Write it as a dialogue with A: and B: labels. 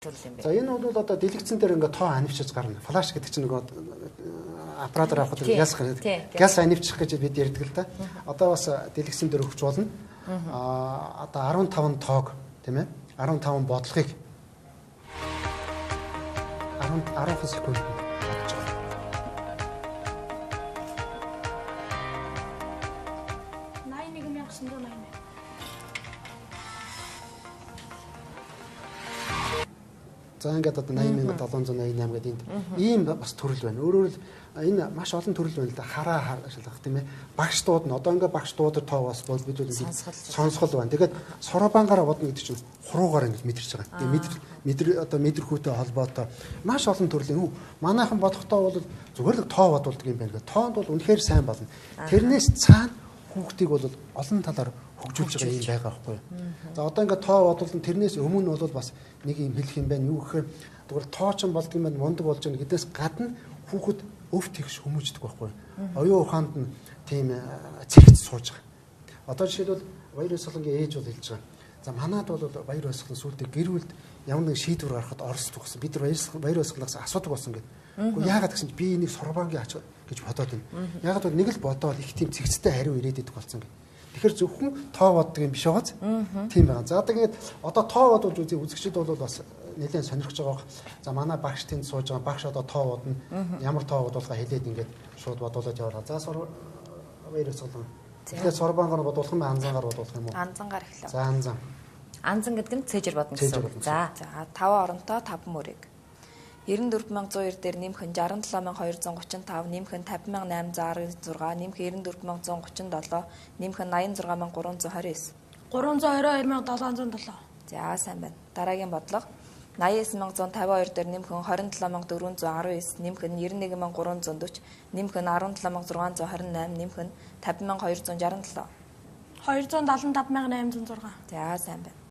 A: төрөл юм бэ?
B: За энэ бол одоо дэлгэцэн дээр ингээ тоо анивчиж гарна. Флаш гэдэг чинь нөгөө аппаратаар авахд газ анивчих гэж бид ярьдаг л да. Одоо бас дэлгэцэн дээр өгч болно. Одоо 15 тоог тийм ээ 15 бодлогыг 10 секунд бодож байгаа. За ингээд одоо 80788 гэдэг энд ийм бас төрөл байна. Өөрөөр л энэ маш олон төрөл байна л да. Хараа харшилах тийм ээ. Багш дууд нь одоо ингээд багш дуудад тоо бас бол бид сонсгол байна. Тэгээд соробангаараа бодно гэдэг чинь хуруугаар ингээд мэдэрч байгаа. Тэгээд одоо мэдрэхүйтэй холбоотой маш олон төрлийн манайхан бодохдоо бол зүгээр л тоо бодулдаг юм байна. Тоонд бол үнэхээр сайн болно. Тэрнээс цаана хүүхдийг бол олон талаар хөгжүүлж байгаа юм байгаа байхгүй юу. За одоо ингээд тоо бодвол тэрнээс өмнө бол бас нэг юм хэлэх юм байна. Юу гэхээр тэгвэл тоо ч болдго юм байна, мундаг болж байгаа гэдээс гадна хүүхэд өвт ихш хүмүүждэг байхгүй юу. Оюун ухаанд нь тийм цэгц сууж байгаа. Одоо жишээлбэл Баяр Баясгалангийн ээж бол хэлж байгаа. За манад бол Баяр Баясгалан сүлдээ гэр бүлд ямар нэг шийдвэр гаргахад оролцдог гэсэн. Бид Баяр Баясгаланаас асуудаг болсон гэдэг. Гэхдээ яагаад гэсэн чинь би энийг сорбангийн ач гэж бодоод байна. Яагаад бол нэг л бодоод их тийм цэгцтэй хариу ирээд идэх болсон гэдэг. Тэгэхээр зөвхөн тоо боддог юм биш байгааз тийм байгаа. За тэгээд одоо тоо бодож үзье үзэгчид бол бас нэлээд сонирхож байгаа. За манай багш тэнд сууж байгаа. Багш одоо тоо бодно. Ямар тоо бодуулахаа хэлээд ингээд шууд бодуулаад яваа. За Баяр Баясгалан. Тэгэхээр сорбангаар бодуулах юм анзангаар бодуулах юм уу?
A: Анзангаар эхлэв.
B: За анзан.
A: Анзан гэдэг нь цээжэр бодно гэсэн үг. За 5 оронтой 5 мөрийг 94102 дээр нэмэх нь 67235, нэмэх нь 50896, нэмэх 94137, нэмэх нь 86329.
C: 322,707.
A: За сайн байна. Дараагийн бодлого 89152 дээр нэмэх нь 27419, нэмэх нь 91340, нэмэх нь 17628, нэмэх нь 50267.
C: 275,806.
A: За сайн байна.